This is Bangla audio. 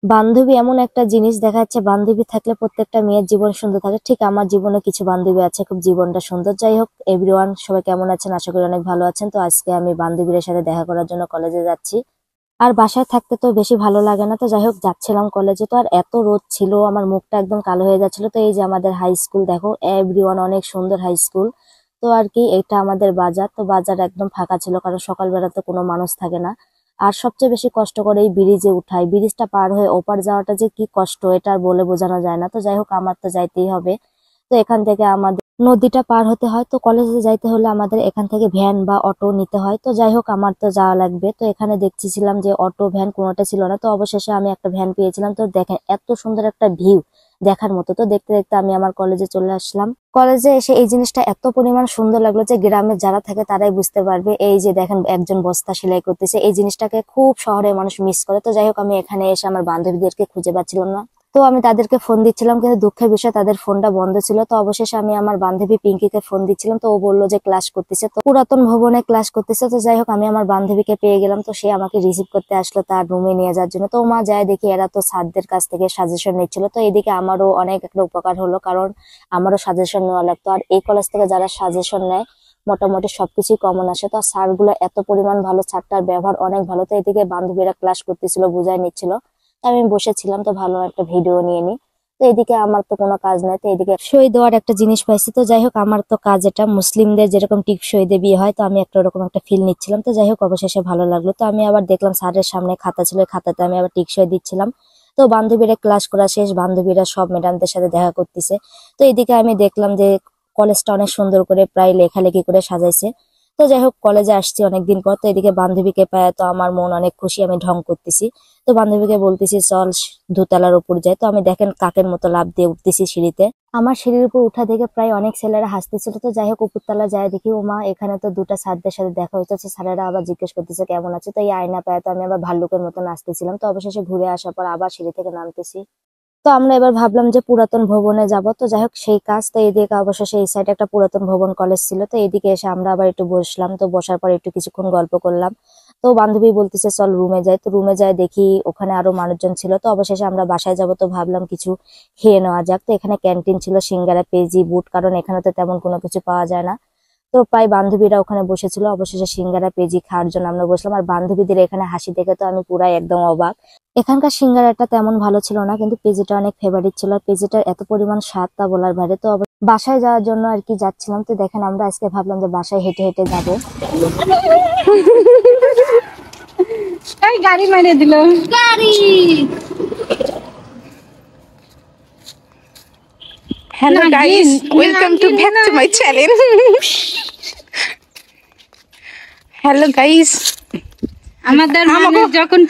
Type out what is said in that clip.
বান্ধবী এমন একটা জিনিস, দেখা যাচ্ছে বান্ধবী থাকলে প্রত্যেকটা মেয়ের জীবন সুন্দর থাকে। ঠিক আমার জীবনে কিছু বান্ধবী আছে, খুব জীবনটা সুন্দর। যাই হোক, এভরিওয়ান সবাই কেমন আছেন? আশা করি অনেক ভালো আছেন। তো আজকে আমি বান্ধবীদের সাথে দেখা করার জন্য কলেজে যাচ্ছি। আর বাসায় থাকতে তো বেশি ভালো লাগে না, তো যাই হোক যাচ্ছিলাম কলেজে। তো আর এত রোদ ছিল, আমার মুখটা একদম কালো হয়ে যাচ্ছিল। তো এই যে আমাদের হাই স্কুল, দেখো এভরিওয়ান, অনেক সুন্দর হাই স্কুল। তো আর কি, এটা আমাদের বাজার। তো বাজার একদম ফাঁকা ছিল, কারণ সকালবেলা তো কোনো মানুষ থাকে না। আর সবচেয়ে বেশি কষ্ট করে এই ব্রিজে উঠাই, ব্রিজটা পার হয়ে ওপার যাওয়াটা যে কি কষ্ট, এটা আর বলে বোঝানো যায় না। তো যাই হোক, আমার তো যাইতেই হবে। তো এখান থেকে আমাদের নদীটা পার হতে হয়। তো কলেজে যাইতে হলে আমাদের এখান থেকে ভ্যান বা অটো নিতে হয়। তো যাই হোক, আমার তো যাওয়া লাগবে। তো এখানে দেখছিলাম যে অটো ভ্যান কোনোটা ছিল না। তো অবশেষে আমি একটা ভ্যান পেয়েছিলাম। তো দেখেন এত সুন্দর একটা ভিউ দেখার মতো। তো দেখতে দেখতে আমি আমার কলেজে চলে আসলাম। কলেজে এসে এই জিনিসটা এত পরিমাণ সুন্দর লাগলো যে গ্রামে যারা থাকে তারাই বুঝতে পারবে। এই যে দেখেন, একজন বস্তা সেলাই করতেছে, এই জিনিসটাকে খুব শহরের মানুষ মিস করে। তো যাই হোক, আমি এখানে এসে আমার বান্ধবীদেরকে খুঁজে পাচ্ছিলাম না। তো আমি তাদেরকে ফোন দিচ্ছিলাম, কিন্তু দুঃখের বিষয় তাদের ফোনটা বন্ধ ছিল। তো অবশেষে আমি আমার বান্ধবী পিঙ্কিকে ফোন দিচ্ছিলাম। তো ও বললো যে ক্লাস করতেছে, তো পুরাতন ভবনে ক্লাস করতেছে। তো যাই হোক, আমি আমার বান্ধবীকে পেয়ে গেলাম। তো সে আমাকে রিসিভ করতে আসলো তার রুমে নিয়ে যাওয়ার জন্য। তো মা যায় দেখি এরা তো স্যারদের কাছ থেকে সাজেশন নিচ্ছিল। তো এদিকে আমারও অনেক একটা উপকার হলো, কারণ আমারও সাজেশন নেওয়া লাগতো। আর এই কলেজ থেকে যারা সাজেশন নেয় মোটামুটি সবকিছুই কমন আসে। তো স্যার গুলো এত পরিমাণ ভালো, স্যারটার ব্যবহার অনেক ভালো। তো এদিকে বান্ধবীরা ক্লাস করতেছিল, বুঝাই নিচ্ছিল। আমি বসেছিলাম, তো ভালো একটা ভিডিও নিয়ে নি। তো এদিকে আমার তো কোনো কাজ নাই, তো এদিকে সই দেওয়ার একটা জিনিস পাইছি। তো যাই হোক, আমার তো কাজ, এটা মুসলিমদের যেরকম টিপসই দিয়ে বিয়ে হয়, তো আমি একটা ওরকম একটা ফিল নিচ্ছিলাম। তো যাই হোক, অবশেষে ভালো লাগলো। তো আমি আবার দেখলাম স্যারের সামনে খাতা ছিল, খাতাতে আমি আবার টিকসই দিচ্ছিলাম। তো বান্ধবীরা ক্লাস করা শেষ, বান্ধবীরা সব ম্যাডামদের সাথে দেখা করতেছে। তো এদিকে আমি দেখলাম যে কলেজটা অনেক সুন্দর করে প্রায় লেখালেখি করে সাজাইছে। তো যাই হোক, কলেজে আসছি অনেকদিন পর। তো এদিকে বান্ধবীকে পায় তো আমার মন অনেক খুশি, আমি ঢং করতেছি। তো বান্ধবীকে বলতেছি চল দোতলার উপর যাই। তো আমি দেখেন কাকের মতো লাফ দিয়ে উঠতেছি সিঁড়িতে। আমার সিঁড়ির উপর উঠা দেখে প্রায় অনেক ছেলেরা হাসতেছিল। তো যাই হোক, উপরতলা যায় দেখি ও মা, এখানে তো দুটা স্যারদের সাথে দেখা হয়েছে। স্যারেরা আবার জিজ্ঞেস করতেছে কেমন আছে। তো এই আয়না পায় তো আমি আবার ভাল্লুকের মতো নাচতেছিলাম। তো অবশেষে ঘুরে আসার পর আবার সিঁড়ি থেকে নামতেছি। তো আমরা এবার ভাবলাম যে পুরাতন ভবনে যাব। তো যাই হোক, সেই কাজ। তো এদিকে অবশেষে এই সাইডে একটা পুরাতন ভবন কলেজ ছিল। তো এদিকে এসে আমরা আবার একটু বসলাম। তো বসার পর একটু কিছুক্ষণ গল্প করলাম। তো বান্ধবী বলতেছে চল রুমে যাই। তো রুমে যাই দেখি ওখানে আরো মানুষজন ছিল। তো অবশেষে আমরা বাসায় যাব। তো ভাবলাম কিছু খেয়ে নেওয়া যাক। তো এখানে ক্যান্টিন ছিল, সিঙ্গারা, পেঁয়াজি, বুট, কারণ এখানে তো তেমন কোনো কিছু পাওয়া যায় না। তো প্রায় বান্ধবীরা ওখানে বসেছিল। অবশেষে সিঙ্গারা, পেঁয়াজি খাওয়ার জন্য আমরা বসলাম। আর বান্ধবীদের এখানে হাসি দেখে তো আমি পুরাই একদম অবাক। এখানকার সিঙ্গারাটা তেমন ভালো ছিল না, কিন্তু পেঁয়াজিটা অনেক ফেভারিট ছিল। আর পেঁয়াজিটার এত পরিমাণ স্বাদ তা বলার বাইরে। তো বাসায় যাওয়ার জন্য আর কি যাচ্ছিলাম। তো দেখেন, আমরা আজকে ভাবলাম যে বাসায় হেঁটে হেঁটে যাবো। গাড়ি মেরে দিল গাড়ি। Hello guys, welcome to back to my channel. Hello guys, আমাদের যখন